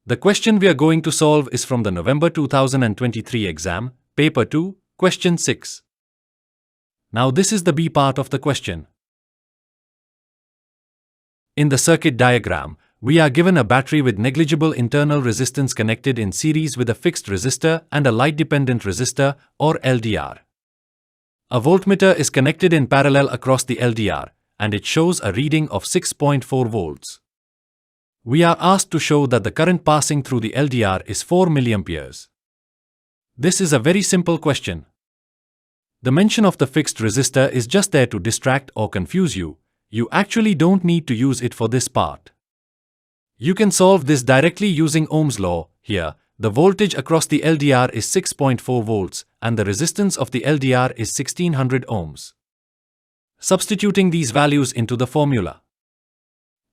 The question we are going to solve is from the November 2023 exam, Paper 2, Question 6. Now this is the B part of the question. In the circuit diagram, we are given a battery with negligible internal resistance connected in series with a fixed resistor and a light-dependent resistor, or LDR. A voltmeter is connected in parallel across the LDR, and it shows a reading of 6.4 volts. We are asked to show that the current passing through the LDR is 4 milliamperes. This is a very simple question. The mention of the fixed resistor is just there to distract or confuse you. You actually don't need to use it for this part. You can solve this directly using Ohm's law. Here, the voltage across the LDR is 6.4 volts and the resistance of the LDR is 1600 ohms. Substituting these values into the formula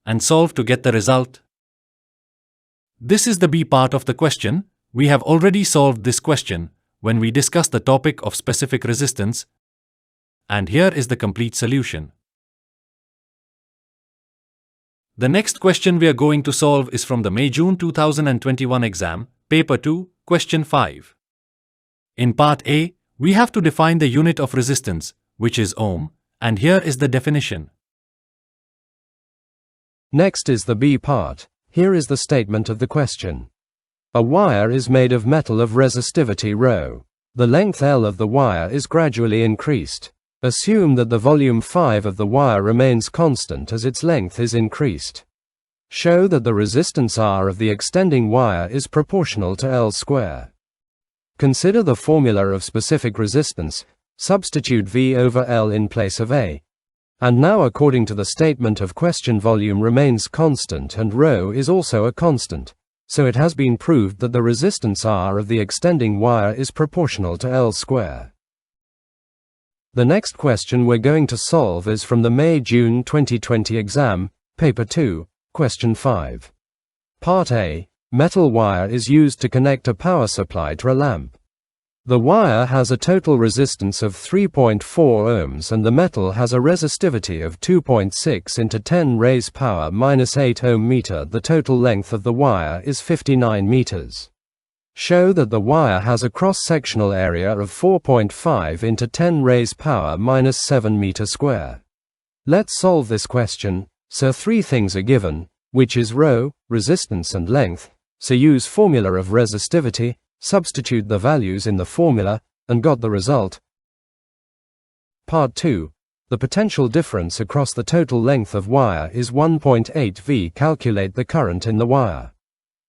and solve to get the result. This is the B part of the question. We have already solved this question when we discussed the topic of specific resistance, and here is the complete solution. The next question we are going to solve is from the May-June 2021 exam, Paper 2, Question 5. In Part A, we have to define the unit of resistance, which is ohm, and here is the definition. Next is the B part. Here is the statement of the question. A wire is made of metal of resistivity ρ. The length L of the wire is gradually increased. Assume that the volume 5 of the wire remains constant as its length is increased. Show that the resistance R of the extending wire is proportional to L square. Consider the formula of specific resistance, substitute V over L in place of A. And now according to the statement of question, volume remains constant and ρ is also a constant, so it has been proved that the resistance R of the extending wire is proportional to L square. The next question we're going to solve is from the May-June 2020 exam, Paper 2, Question 5. Part A. Metal wire is used to connect a power supply to a lamp. The wire has a total resistance of 3.4 ohms and the metal has a resistivity of 2.6 into 10 raised power minus 8 ohm meter. The total length of the wire is 59 meters. Show that the wire has a cross-sectional area of 4.5 into 10 raised power minus 7 meter square. Let's solve this question. So three things are given, which is ρ, resistance and length, so use formula of resistivity, substitute the values in the formula, and got the result. Part 2. The potential difference across the total length of wire is 1.8 V. Calculate the current in the wire.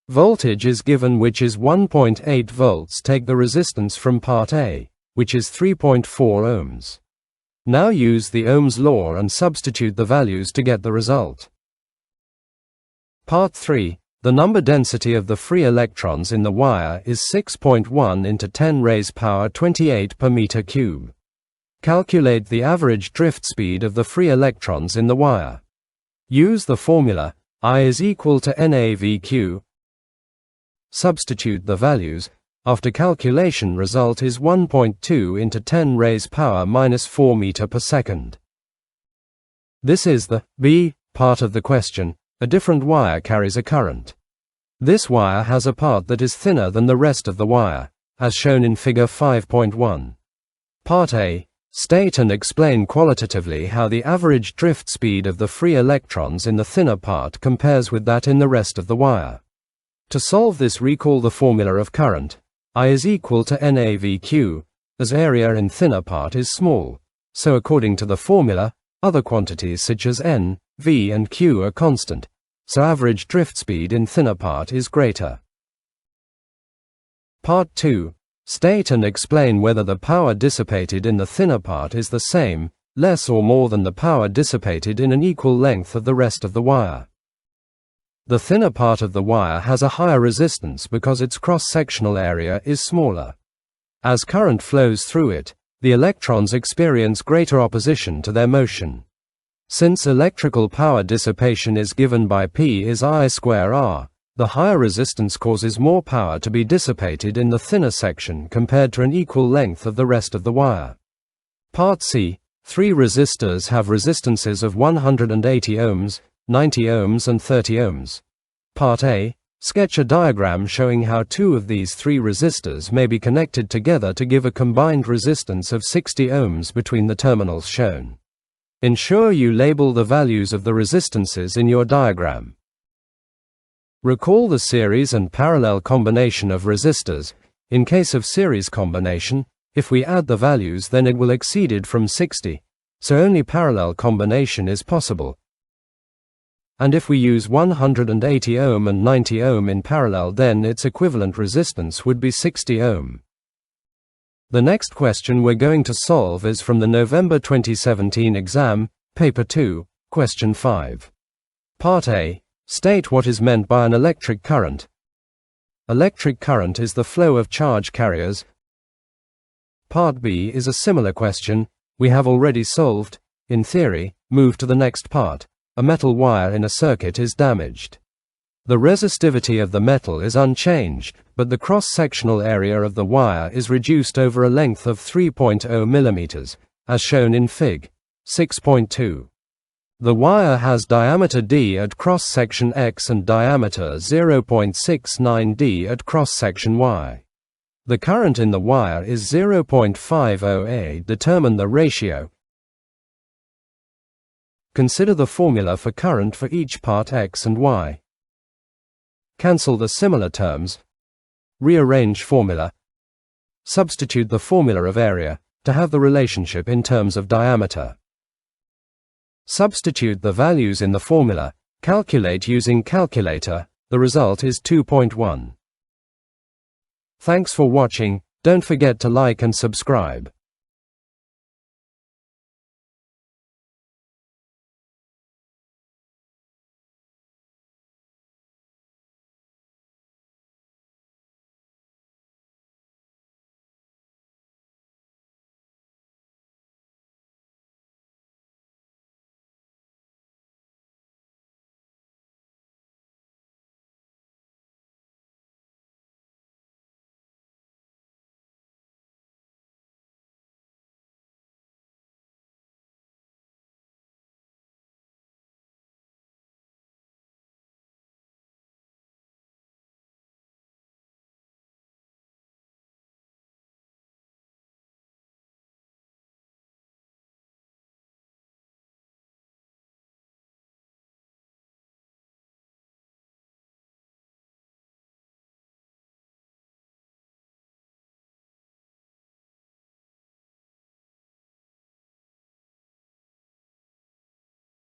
Voltage is given, which is 1.8 volts. Take the resistance from Part A, which is 3.4 ohms. Now use the Ohm's law and substitute the values to get the result. Part 3. The number density of the free electrons in the wire is 6.1 into 10 raised power 28 per meter cube. Calculate the average drift speed of the free electrons in the wire. Use the formula, I is equal to NAVQ. Substitute the values. After calculation, result is 1.2 into 10 raised power minus 4 meter per second. This is the B part of the question. A different wire carries a current. This wire has a part that is thinner than the rest of the wire, as shown in figure 5.1. Part A. State and explain qualitatively how the average drift speed of the free electrons in the thinner part compares with that in the rest of the wire. To solve this, recall the formula of current. I is equal to NAVQ, as area in thinner part is small, so according to the formula, other quantities such as N, V and Q are constant, so average drift speed in thinner part is greater. Part 2. State and explain whether the power dissipated in the thinner part is the same, less or more than the power dissipated in an equal length of the rest of the wire. The thinner part of the wire has a higher resistance because its cross-sectional area is smaller. As current flows through it, the electrons experience greater opposition to their motion. Since electrical power dissipation is given by P is I square R, the higher resistance causes more power to be dissipated in the thinner section compared to an equal length of the rest of the wire. Part C. 3 resistors have resistances of 180 ohms, 90 ohms and 30 ohms. Part A. Sketch a diagram showing how two of these three resistors may be connected together to give a combined resistance of 60 ohms between the terminals shown. Ensure you label the values of the resistances in your diagram. Recall the series and parallel combination of resistors. In case of series combination, if we add the values, then it will exceed it from 60, so only parallel combination is possible. And if we use 180 ohm and 90 ohm in parallel, then its equivalent resistance would be 60 ohm. The next question we're going to solve is from the November 2017 exam, Paper 2, Question 5. Part A. State what is meant by an electric current. Electric current is the flow of charge carriers. Part B is a similar question, we have already solved. In theory, move to the next part. A metal wire in a circuit is damaged. The resistivity of the metal is unchanged, but the cross-sectional area of the wire is reduced over a length of 3.0 mm, as shown in Fig. 6.2. The wire has diameter d at cross-section X and diameter 0.69 d at cross-section Y. The current in the wire is 0.50 A. Determine the ratio. Consider the formula for current for each part X and Y. Cancel the similar terms. Rearrange formula. Substitute the formula of area to have the relationship in terms of diameter. Substitute the values in the formula. Calculate using calculator. The result is 2.1. Thanks for watching. Don't forget to like and subscribe.